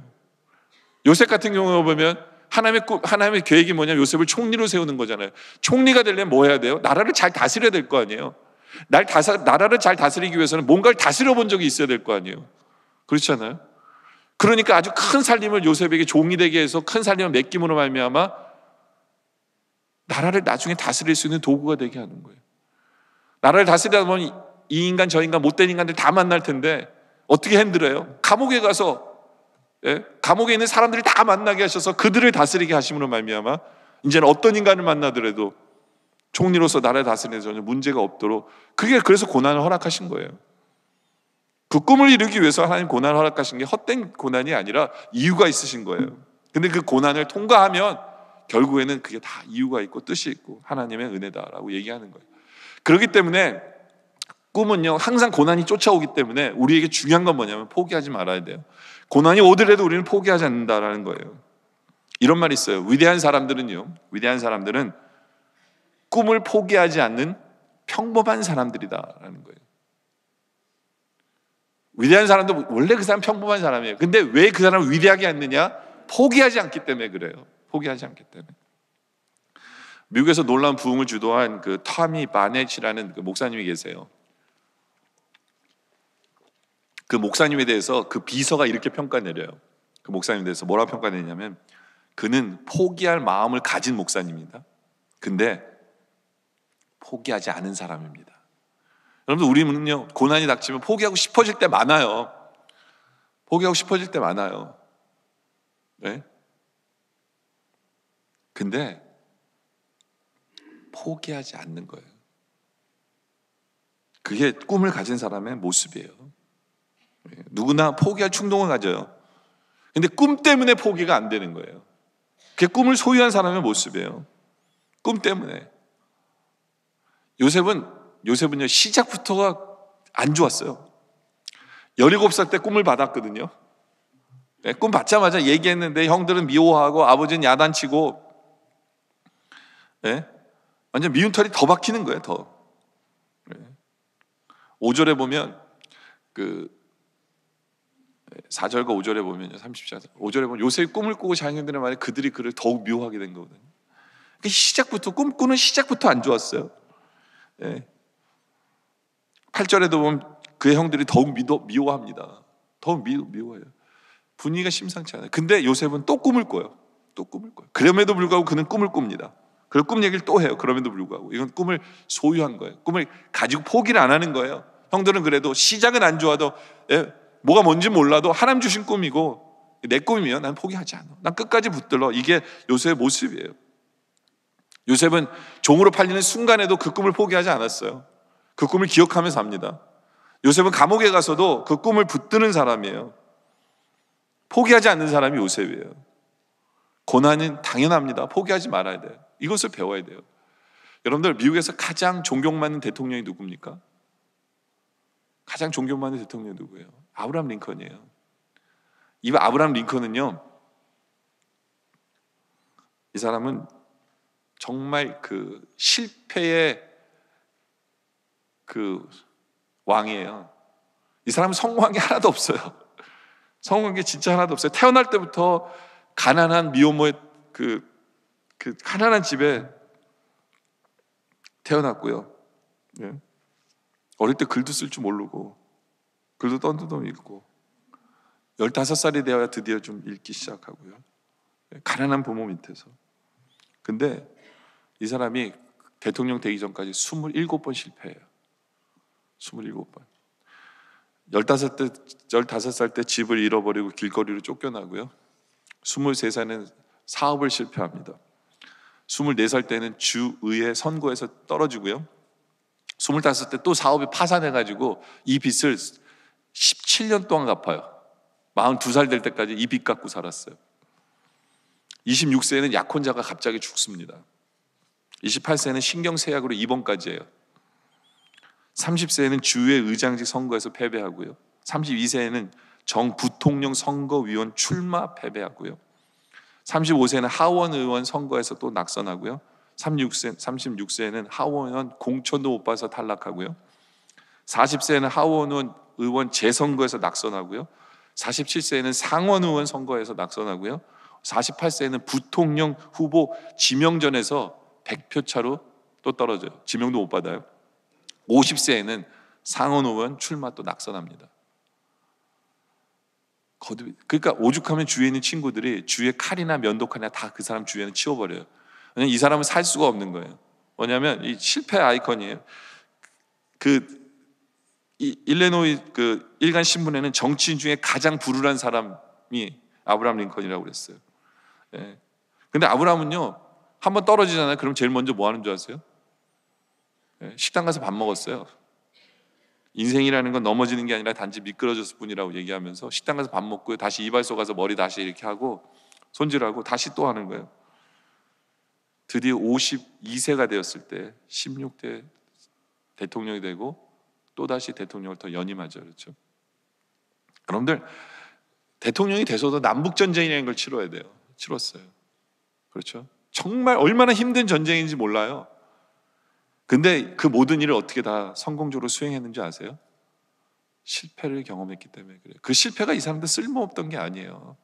A: 요셉 같은 경우에 보면 하나님의 계획이 뭐냐면 요셉을 총리로 세우는 거잖아요. 총리가 되려면 뭐 해야 돼요? 나라를 잘 다스려야 될 거 아니에요. 나라를 잘 다스리기 위해서는 뭔가를 다스려 본 적이 있어야 될 거 아니에요. 그렇잖아요. 그러니까 아주 큰 살림을 요셉에게 종이 되게 해서 큰 살림을 맡김으로 말미암아 나라를 나중에 다스릴 수 있는 도구가 되게 하는 거예요. 나라를 다스리다 보면 이 인간 저 인간 못된 인간들 다 만날 텐데 어떻게 핸들어요? 감옥에 가서, 감옥에 있는 사람들을 다 만나게 하셔서 그들을 다스리게 하심으로 말미암아 이제는 어떤 인간을 만나더라도 총리로서 나라를 다스리는 데 전혀 문제가 없도록, 그게 그래서 고난을 허락하신 거예요. 그 꿈을 이루기 위해서 하나님 고난을 허락하신 게 헛된 고난이 아니라 이유가 있으신 거예요. 근데 그 고난을 통과하면 결국에는 그게 다 이유가 있고 뜻이 있고 하나님의 은혜다라고 얘기하는 거예요. 그렇기 때문에 꿈은요, 항상 고난이 쫓아오기 때문에 우리에게 중요한 건 뭐냐면 포기하지 말아야 돼요. 고난이 오더라도 우리는 포기하지 않는다라는 거예요. 이런 말이 있어요. 위대한 사람들은 꿈을 포기하지 않는 평범한 사람들이다라는 거예요. 위대한 사람도 원래 그 사람 평범한 사람이에요. 근데 왜 그 사람을 위대하게 했느냐? 포기하지 않기 때문에 그래요. 포기하지 않기 때문에. 미국에서 놀라운 부흥을 주도한 그 터미 바넷이라는 그 목사님이 계세요. 그 목사님에 대해서 그 비서가 이렇게 평가 내려요. 그 목사님에 대해서 뭐라고 평가 내냐면, 그는 포기할 마음을 가진 목사님입니다. 근데 포기하지 않은 사람입니다. 여러분들, 우리는요, 고난이 닥치면 포기하고 싶어질 때 많아요. 포기하고 싶어질 때 많아요. 네? 근데 포기하지 않는 거예요. 그게 꿈을 가진 사람의 모습이에요. 누구나 포기할 충동을 가져요. 근데 꿈 때문에 포기가 안 되는 거예요. 그게 꿈을 소유한 사람의 모습이에요. 꿈 때문에. 요셉은요, 시작부터가 안 좋았어요. 17살 때 꿈을 받았거든요. 네, 꿈 받자마자 얘기했는데 형들은 미워하고 아버지는 야단치고, 네, 완전 미운 털이 더 박히는 거예요. 더. 네. 5절에 보면 4절과 5절에 보면요, 30절 5절에 보면 요셉이 꿈을 꾸고 자녀들의 말에 그들이 그를 더욱 미워하게 된 거거든요. 그러니까 시작부터, 꿈꾸는 시작부터 안 좋았어요. 네. 8절에도 보면 그의 형들이 더욱 미워합니다. 더욱 미워해요. 분위기가 심상치 않아요. 근데 요셉은 또 꿈을 꿔요. 또 꿈을 꿔요. 그럼에도 불구하고 그는 꿈을 꿉니다. 그리고 꿈 얘기를 또 해요. 그럼에도 불구하고 이건 꿈을 소유한 거예요. 꿈을 가지고 포기를 안 하는 거예요. 형들은 그래도 시작은 안 좋아도, 뭐가 뭔지 몰라도 하나님 주신 꿈이고 내 꿈이면 난 포기하지 않아. 난 끝까지 붙들러. 이게 요셉의 모습이에요. 요셉은 종으로 팔리는 순간에도 그 꿈을 포기하지 않았어요. 그 꿈을 기억하면서 삽니다. 요셉은 감옥에 가서도 그 꿈을 붙드는 사람이에요. 포기하지 않는 사람이 요셉이에요. 고난은 당연합니다. 포기하지 말아야 돼요. 이것을 배워야 돼요. 여러분들, 미국에서 가장 존경받는 대통령이 누굽니까? 가장 존경받는 대통령이 누구예요? 아브라함 링컨이에요. 이 아브라함 링컨은요, 이 사람은 정말 그 실패의 그 왕이에요. 이 사람은 성공한 게 하나도 없어요. 성공한 게 진짜 하나도 없어요. 태어날 때부터 가난한 미혼모의 그 가난한 집에 태어났고요. 네. 어릴 때 글도 쓸 줄 모르고 글도 떤두덩 읽고 15살이 되어야 드디어 좀 읽기 시작하고요. 가난한 부모 밑에서. 근데 이 사람이 대통령 되기 전까지 27번 실패해요. 27번. 15살 때 집을 잃어버리고 길거리로 쫓겨나고요. 23살에는 사업을 실패합니다. 24살 때는 주의회 선거에서 떨어지고요. 25때 또 사업이 파산해가지고 이 빚을 17년 동안 갚아요. 42살 될 때까지 이 빚 갚고 살았어요. 26세에는 약혼자가 갑자기 죽습니다. 28세에는 신경쇠약으로 입원까지 해요. 30세에는 주의 의장직 선거에서 패배하고요. 32세에는 정부통령 선거위원 출마 패배하고요. 35세는 하원 의원 선거에서 또 낙선하고요. 36세에는 하원 의원 공천도 못 받아서 탈락하고요. 40세에는 하원 의원 재선거에서 낙선하고요. 47세에는 상원 의원 선거에서 낙선하고요. 48세에는 부통령 후보 지명전에서 100표 차로 또 떨어져요. 지명도 못 받아요. 50세에는 상원 의원 출마 또 낙선합니다. 그러니까 오죽하면 주위에 있는 친구들이 주위에 칼이나 면도칼이나 다 그 사람 주위에는 치워버려요. 왜냐면 이 사람은 살 수가 없는 거예요. 뭐냐면 이 실패 아이콘이에요. 일리노이 일간 신문에는 정치인 중에 가장 불우한 사람이 아브라함 링컨이라고 그랬어요. 예. 근데 아브라함은요, 한번 떨어지잖아요. 그럼 제일 먼저 뭐 하는 줄 아세요? 식당 가서 밥 먹었어요. 인생이라는 건 넘어지는 게 아니라 단지 미끄러졌을 뿐이라고 얘기하면서 식당 가서 밥 먹고요, 다시 이발소 가서 머리 다시 이렇게 하고 손질하고 다시 또 하는 거예요. 드디어 52세가 되었을 때 16대 대통령이 되고 또다시 대통령을 더 연임하죠. 그렇죠? 여러분들, 대통령이 돼서도 남북전쟁이라는 걸 치러야 돼요. 치렀어요. 그렇죠? 정말 얼마나 힘든 전쟁인지 몰라요. 근데 그 모든 일을 어떻게 다 성공적으로 수행했는지 아세요? 실패를 경험했기 때문에 그래요. 그 실패가 이 사람들 쓸모없던 게 아니에요.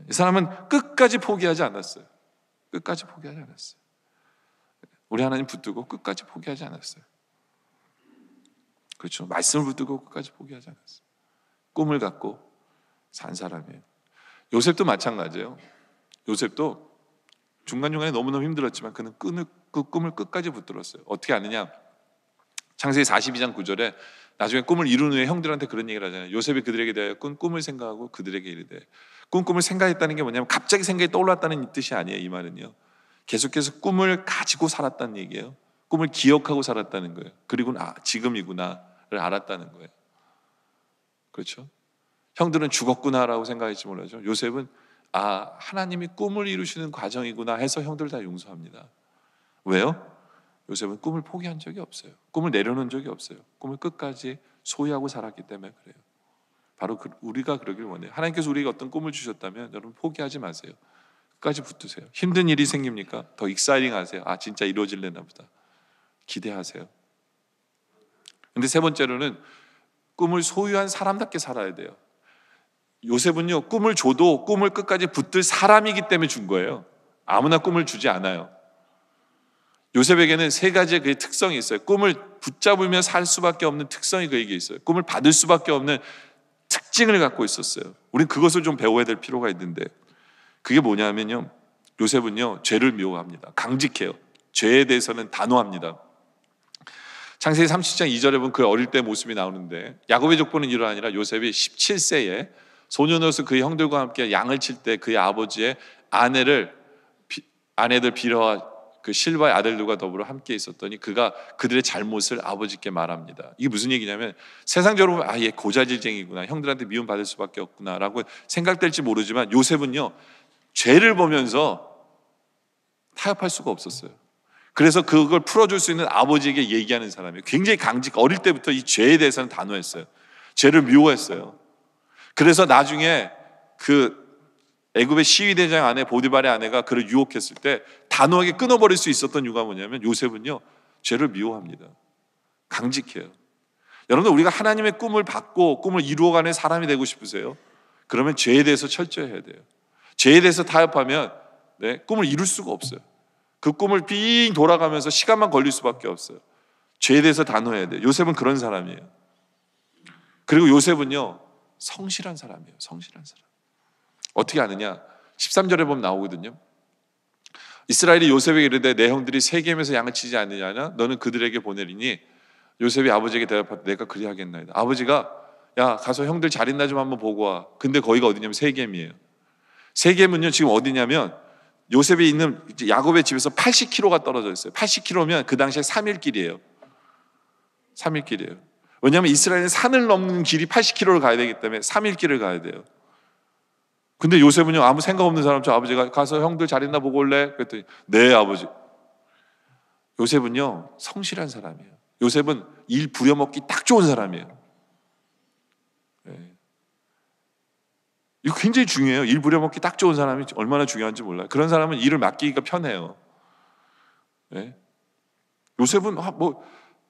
A: 이 사람은 끝까지 포기하지 않았어요. 끝까지 포기하지 않았어요. 우리 하나님 붙들고 끝까지 포기하지 않았어요. 그렇죠. 말씀을 붙들고 끝까지 포기하지 않았어요. 꿈을 갖고 산 사람이에요. 요셉도 마찬가지예요. 요셉도 중간중간에 너무너무 힘들었지만 그는 그 꿈을 끝까지 붙들었어요. 어떻게 아느냐? 창세기 42장 9절에 나중에 꿈을 이룬 후에 형들한테 그런 얘기를 하잖아요. 요셉이 그들에게 대하여 꿈을 생각하고 그들에게 이르되, 꿈을 생각했다는 게 뭐냐면 갑자기 생각이 떠올랐다는 뜻이 아니에요. 이 말은요, 계속해서 꿈을 가지고 살았다는 얘기예요. 꿈을 기억하고 살았다는 거예요. 그리고 지금이구나를 알았다는 거예요. 그렇죠? 형들은 죽었구나라고 생각했지 몰라죠. 요셉은 하나님이 꿈을 이루시는 과정이구나 해서 형들 다 용서합니다. 왜요? 요셉은 꿈을 포기한 적이 없어요. 꿈을 내려놓은 적이 없어요. 꿈을 끝까지 소유하고 살았기 때문에 그래요. 바로 우리가 그러길 원해요. 하나님께서 우리에게 어떤 꿈을 주셨다면 여러분 포기하지 마세요. 끝까지 붙으세요. 힘든 일이 생깁니까? 더 익사이팅 하세요. 진짜 이루어질려나 보다. 기대하세요. 근데 세 번째로는 꿈을 소유한 사람답게 살아야 돼요. 요셉은요, 꿈을 줘도 꿈을 끝까지 붙들 사람이기 때문에 준 거예요. 아무나 꿈을 주지 않아요. 요셉에게는 세 가지의 그의 특성이 있어요. 꿈을 붙잡으며 살 수밖에 없는 특성이 그에게 있어요. 꿈을 받을 수밖에 없는 특징을 갖고 있었어요. 우린 그것을 좀 배워야 될 필요가 있는데, 그게 뭐냐면요, 요셉은요 죄를 미워합니다. 강직해요. 죄에 대해서는 단호합니다. 창세기 30장 2절에 보면 그 어릴 때 모습이 나오는데, 야곱의 족보는 이러하니라. 요셉이 17세에 소년으로서 그의 형들과 함께 양을 칠 때 그의 아버지의 아내들 빌하와 그 실바의 아들들과 더불어 함께 있었더니 그가 그들의 잘못을 아버지께 말합니다. 이게 무슨 얘기냐면, 세상적으로 보면 얘 고자질쟁이구나, 형들한테 미움받을 수밖에 없구나 라고 생각될지 모르지만, 요셉은요 죄를 보면서 타협할 수가 없었어요. 그래서 그걸 풀어줄 수 있는 아버지에게 얘기하는 사람이에요. 굉장히 어릴 때부터 이 죄에 대해서는 단호했어요. 죄를 미워했어요. 그래서 나중에 그 애굽의 시위대장 아내 보디발의 아내가 그를 유혹했을 때 단호하게 끊어버릴 수 있었던 이유가 뭐냐면, 요셉은요 죄를 미워합니다. 강직해요. 여러분들, 우리가 하나님의 꿈을 받고 꿈을 이루어가는 사람이 되고 싶으세요? 그러면 죄에 대해서 철저히 해야 돼요. 죄에 대해서 타협하면 꿈을 이룰 수가 없어요. 그 꿈을 빙 돌아가면서 시간만 걸릴 수밖에 없어요. 죄에 대해서 단호해야 돼요. 요셉은 그런 사람이에요. 그리고 요셉은요 성실한 사람이에요. 성실한 사람. 어떻게 아느냐? 13절에 보면 나오거든요. 이스라엘이 요셉에게 이르되, 내 형들이 세겜에서 양을 치지 않느냐? 너는 그들에게 보내리니 요셉이 아버지에게 대답하되, 내가 그리하겠나이다. 아버지가 가서 형들 잘 있나 좀 한번 보고 와. 근데 거기가 어디냐면 세겜이에요. 세겜은요 지금 어디냐면 요셉이 있는 야곱의 집에서 80km가 떨어져 있어요. 80km면 그 당시에 3일 길이에요. 3일 길이에요. 왜냐하면 이스라엘은 산을 넘는 길이 80km를 가야 되기 때문에 3일 길을 가야 돼요. 근데 요셉은요 아무 생각 없는 사람처럼, 아버지가 가서 형들 잘 있나 보고 올래? 그랬더니 네 아버지. 요셉은요 성실한 사람이에요. 요셉은 일 부려먹기 딱 좋은 사람이에요. 이거 굉장히 중요해요. 일 부려먹기 딱 좋은 사람이 얼마나 중요한지 몰라요. 그런 사람은 일을 맡기기가 편해요. 요셉은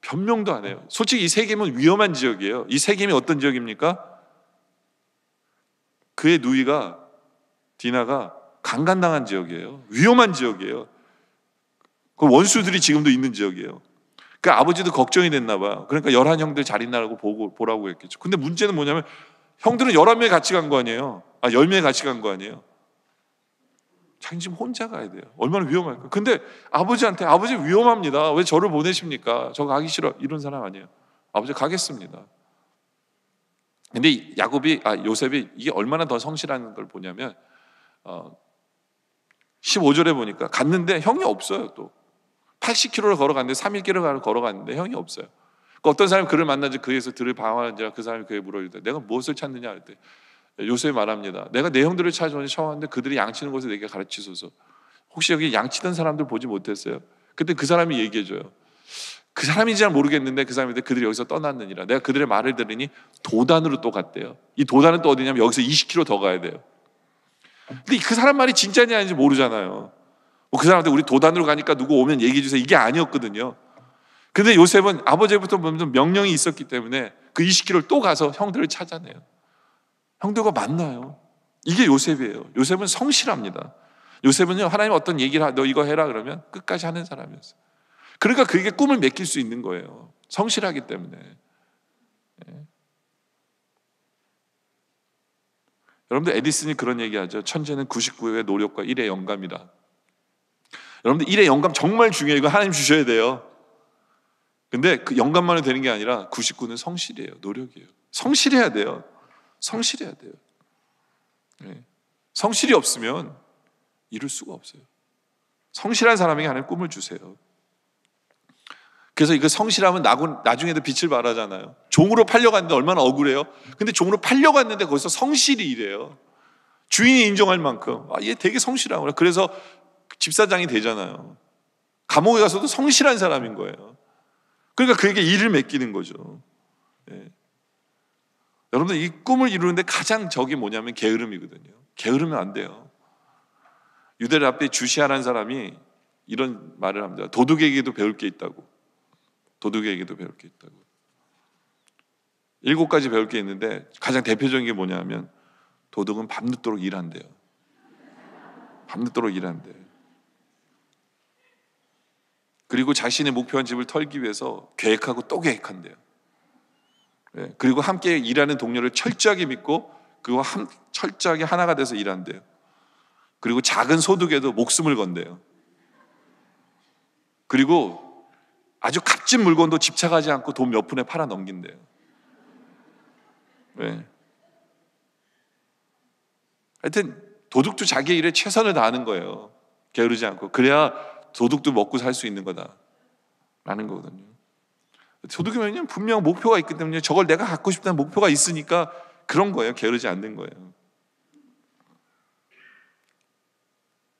A: 변명도 안 해요. 솔직히 이 세겜은 위험한 지역이에요. 이 세겜이 어떤 지역입니까? 그의 누이가 디나가 강간당한 지역이에요. 위험한 지역이에요. 그 원수들이 지금도 있는 지역이에요. 그 아버지도 걱정이 됐나 봐요. 그러니까 11 형들 잘 있나라고 보라고 했겠죠. 근데 문제는 뭐냐면, 형들은 11명이 같이 간 거 아니에요. 10명이 같이 간 거 아니에요. 자기 지금 혼자 가야 돼요. 얼마나 위험할까. 근데 아버지한테, 아버지 위험합니다, 왜 저를 보내십니까? 저 가기 싫어, 이런 사람 아니에요. 아버지 가겠습니다. 근데 요셉이 이게 얼마나 더 성실한 걸 보냐면, 15절에 보니까 갔는데 형이 없어요. 또 80km를 걸어갔는데 3일 길을 걸어갔는데 형이 없어요. 어떤 사람이 그를 만나지 그에서 들을 방황하는지라 그 사람이 그에게 물어이르되, 내가 무엇을 찾느냐 할 때 요셉이 말합니다. 내가 내 형들을 찾아왔는데 그들이 양치는 곳을 내게 가르치소서. 혹시 여기 양치던 사람들 보지 못했어요? 그때 그 사람이 얘기해줘요. 그 사람인지 잘 모르겠는데 그 사람인데 그들이 여기서 떠났느니라. 내가 그들의 말을 들으니 도단으로 또 갔대요. 이 도단은 또 어디냐면 여기서 20km 더 가야 돼요. 근데 그 사람 말이 진짜인지 아닌지 모르잖아요. 그 사람한테 우리 도단으로 가니까 누구 오면 얘기해 주세요, 이게 아니었거든요. 근데 요셉은 아버지부터 명령이 있었기 때문에 그 20km를 또 가서 형들을 찾아내요. 형들과 만나요. 이게 요셉이에요. 요셉은 성실합니다. 요셉은요, 하나님 어떤 얘기를 너 이거 해라 그러면 끝까지 하는 사람이었어요. 그러니까 그게 꿈을 맡길 수 있는 거예요. 성실하기 때문에. 네. 여러분들 에디슨이 그런 얘기하죠. 천재는 99의 노력과 1의 영감이다. 여러분들 1의 영감 정말 중요해요. 이거 하나님 주셔야 돼요. 근데 그 영감만은 되는 게 아니라 99는 성실이에요. 노력이에요. 성실해야 돼요. 성실해야 돼요. 네. 성실이 없으면 이룰 수가 없어요. 성실한 사람에게 하나님 꿈을 주세요. 그래서 이거 성실하면 나중에도 빛을 발하잖아요. 종으로 팔려갔는데 얼마나 억울해요. 근데 종으로 팔려갔는데 거기서 성실이 이래요. 주인이 인정할 만큼 얘 되게 성실하구나. 그래서 집사장이 되잖아요. 감옥에 가서도 성실한 사람인 거예요. 그러니까 그에게 일을 맡기는 거죠. 네. 여러분들 이 꿈을 이루는데 가장 적이 뭐냐면 게으름이거든요. 게으르면 안 돼요. 유대 앞에 주시아라는 사람이 이런 말을 합니다. 도둑에게도 배울 게 있다고. 도둑에게도 배울 게 있다고. 7가지 배울 게 있는데 가장 대표적인 게 뭐냐면 도둑은 밤늦도록 일한대요. 밤늦도록 일한대요. 그리고 자신의 목표한 집을 털기 위해서 계획하고 또 계획한대요. 네. 그리고 함께 일하는 동료를 철저하게 믿고 그와 철저하게 하나가 돼서 일한대요. 그리고 작은 소득에도 목숨을 건대요. 그리고 아주 값진 물건도 집착하지 않고 돈 몇 푼에 팔아 넘긴대요. 네. 하여튼 도둑도 자기 일에 최선을 다하는 거예요. 게으르지 않고. 그래야 도둑도 먹고 살 수 있는 거다라는 거거든요. 도둑이면 분명 목표가 있기 때문에 저걸 내가 갖고 싶다는 목표가 있으니까 그런 거예요. 게으르지 않는 거예요.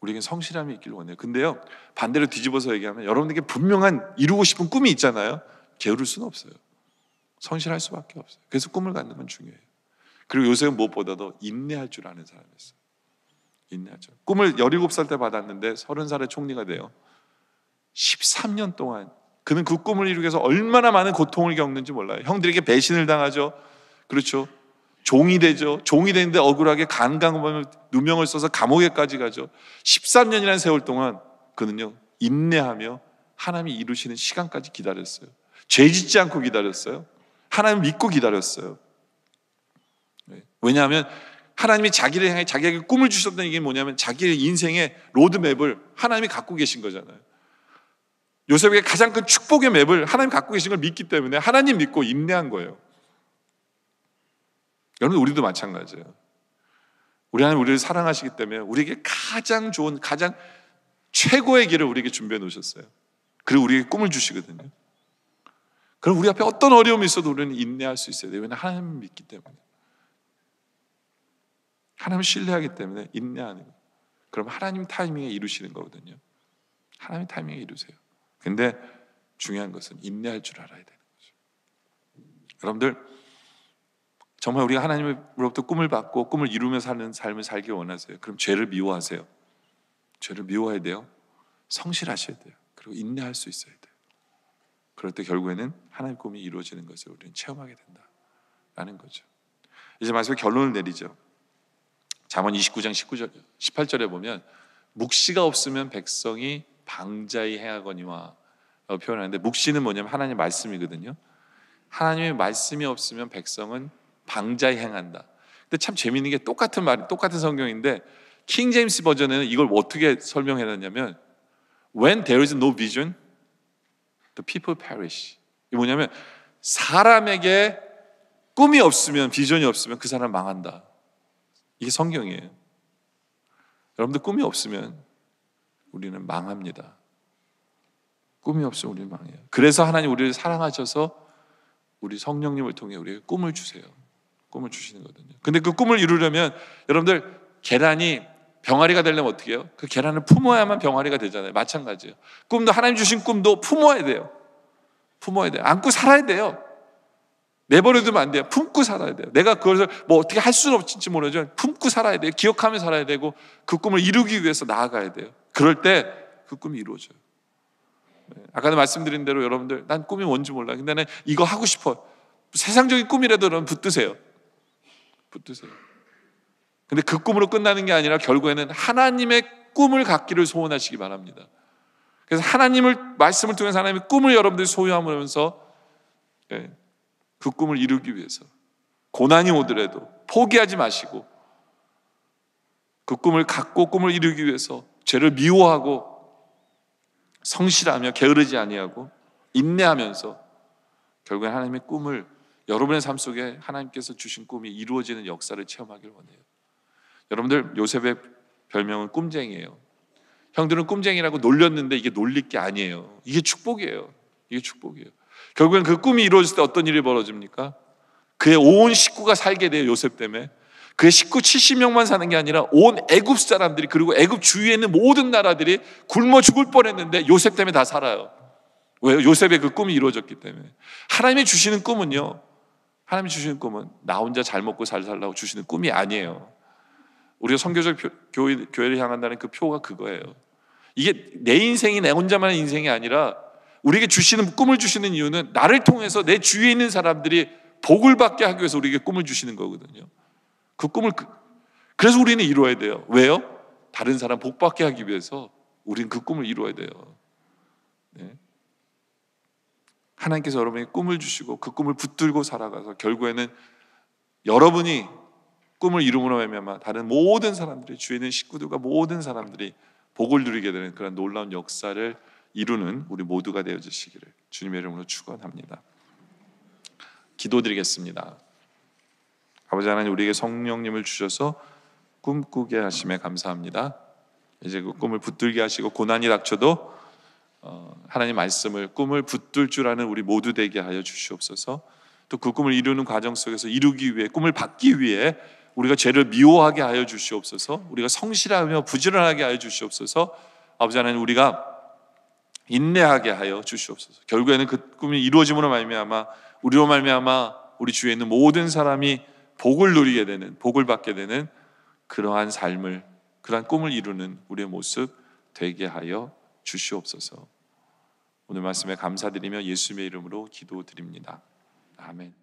A: 우리에겐 성실함이 있길 원해요. 근데요, 반대로 뒤집어서 얘기하면 여러분에게 분명한 이루고 싶은 꿈이 있잖아요. 게으를 수는 없어요. 성실할 수밖에 없어요. 그래서 꿈을 갖는 건 중요해요. 그리고 요새는 무엇보다도 인내할 줄 아는 사람이었어요. 인내할 줄. 꿈을 17살 때 받았는데 30살에 총리가 돼요. 13년 동안 그는 그 꿈을 이루기 위해서 얼마나 많은 고통을 겪는지 몰라요. 형들에게 배신을 당하죠. 그렇죠. 종이 되죠. 종이 되는데 억울하게 간강하면 누명을 써서 감옥에까지 가죠. 13년이라는 세월 동안 그는요, 인내하며 하나님이 이루시는 시간까지 기다렸어요. 죄 짓지 않고 기다렸어요. 하나님 믿고 기다렸어요. 왜냐하면 하나님이 자기를 향해 자기에게 꿈을 주셨다는 게 뭐냐면 자기의 인생의 로드맵을 하나님이 갖고 계신 거잖아요. 요셉에게 가장 큰 축복의 맵을 하나님 갖고 계신 걸 믿기 때문에 하나님 믿고 인내한 거예요. 여러분, 우리도 마찬가지예요. 우리 하나님 우리를 사랑하시기 때문에 우리에게 가장 좋은, 가장 최고의 길을 우리에게 준비해 놓으셨어요. 그리고 우리에게 꿈을 주시거든요. 그럼 우리 앞에 어떤 어려움이 있어도 우리는 인내할 수 있어야 돼요. 왜냐하면 하나님을 믿기 때문에. 하나님을 신뢰하기 때문에 인내하는 거예요. 그럼 하나님 타이밍에 이루시는 거거든요. 하나님 타이밍에 이루세요. 근데 중요한 것은 인내할 줄 알아야 되는 거죠. 여러분들, 정말 우리가 하나님으로부터 꿈을 받고 꿈을 이루며 사는 삶을 살기 원하세요? 그럼 죄를 미워하세요. 죄를 미워해야 돼요. 성실하셔야 돼요. 그리고 인내할 수 있어야 돼요. 그럴 때 결국에는 하나님 꿈이 이루어지는 것을 우리는 체험하게 된다라는 거죠. 이제 마지막에 결론을 내리죠. 잠언 29장 18절에 보면 묵시가 없으면 백성이 방자히 행하거니와 라고 표현하는데, 묵시는 뭐냐면 하나님의 말씀이거든요. 하나님의 말씀이 없으면 백성은 방자히 행한다. 근데 참 재미있는 게 똑같은 말이, 똑같은 성경인데 킹 제임스 버전에는 이걸 어떻게 설명해놨냐면 When there is no vision, the people perish. 이게 뭐냐면 사람에게 꿈이 없으면, 비전이 없으면 그 사람 망한다. 이게 성경이에요. 여러분들 꿈이 없으면 우리는 망합니다. 꿈이 없으면 우리는 망해요. 그래서 하나님 우리를 사랑하셔서 우리 성령님을 통해 우리에게 꿈을 주세요. 꿈을 주시는 거거든요. 근데 그 꿈을 이루려면 여러분들 계란이 병아리가 되려면 어떻게 해요? 그 계란을 품어야만 병아리가 되잖아요. 마찬가지예요. 꿈도, 하나님 주신 꿈도 품어야 돼요. 품어야 돼요. 안고 살아야 돼요. 내버려두면 안 돼요. 품고 살아야 돼요. 내가 그것을 뭐 어떻게 할 수는 없을지 모르지만 품고 살아야 돼요. 기억하며 살아야 되고 그 꿈을 이루기 위해서 나아가야 돼요. 그럴 때 그 꿈이 이루어져요. 아까도 말씀드린 대로 여러분들 난 꿈이 뭔지 몰라. 근데 나는 이거 하고 싶어. 세상적인 꿈이라도 여러분 붙드세요. 붙드세요. 근데 그 꿈으로 끝나는 게 아니라 결국에는 하나님의 꿈을 갖기를 소원하시기 바랍니다. 그래서 하나님을 말씀을 통해서 하나님의 꿈을 여러분들이 소유하면서 그 꿈을 이루기 위해서 고난이 오더라도 포기하지 마시고 그 꿈을 갖고 꿈을 이루기 위해서 죄를 미워하고 성실하며 게으르지 아니하고 인내하면서 결국엔 하나님의 꿈을 여러분의 삶 속에 하나님께서 주신 꿈이 이루어지는 역사를 체험하길 원해요. 여러분들 요셉의 별명은 꿈쟁이에요. 형들은 꿈쟁이라고 놀렸는데 이게 놀릴 게 아니에요. 이게 축복이에요. 이게 축복이에요. 결국엔 그 꿈이 이루어질 때 어떤 일이 벌어집니까? 그의 온 식구가 살게 돼요. 요셉 때문에. 그의 식구 70명만 사는 게 아니라 온 애굽 사람들이 그리고 애굽 주위에 있는 모든 나라들이 굶어 죽을 뻔했는데 요셉 때문에 다 살아요. 왜요? 요셉의 그 꿈이 이루어졌기 때문에. 하나님이 주시는 꿈은요, 하나님이 주시는 꿈은 나 혼자 잘 먹고 잘 살라고 주시는 꿈이 아니에요. 우리가 선교적 교회를 향한다는 그 표가 그거예요. 이게 내 인생이 내 혼자만의 인생이 아니라 우리에게 주시는 꿈을 주시는 이유는 나를 통해서 내 주위에 있는 사람들이 복을 받게 하기 위해서 우리에게 꿈을 주시는 거거든요. 그 꿈을 그래서 우리는 이루어야 돼요. 왜요? 다른 사람 복 받게 하기 위해서 우리는 그 꿈을 이루어야 돼요. 네. 하나님께서 여러분에게 꿈을 주시고 그 꿈을 붙들고 살아가서 결국에는 여러분이 꿈을 이루므로 말미암아 다른 모든 사람들이 주위에 있는 식구들과 모든 사람들이 복을 누리게 되는 그런 놀라운 역사를 이루는 우리 모두가 되어주시기를 주님의 이름으로 축원합니다. 기도드리겠습니다. 아버지 하나님, 우리에게 성령님을 주셔서 꿈꾸게 하심에 감사합니다. 이제 그 꿈을 붙들게 하시고 고난이 닥쳐도 하나님 말씀을 꿈을 붙들 줄 아는 우리 모두 되게 하여 주시옵소서. 또 그 꿈을 이루는 과정 속에서 이루기 위해 꿈을 받기 위해 우리가 죄를 미워하게 하여 주시옵소서. 우리가 성실하며 부지런하게 하여 주시옵소서. 아버지 하나님, 우리가 인내하게 하여 주시옵소서. 결국에는 그 꿈이 이루어짐으로 말미암아 우리로 말미암아 우리 주위에 있는 모든 사람이 복을 누리게 되는, 복을 받게 되는 그러한 삶을, 그러한 꿈을 이루는 우리의 모습 되게 하여 주시옵소서. 오늘 말씀에 감사드리며 예수님의 이름으로 기도드립니다. 아멘.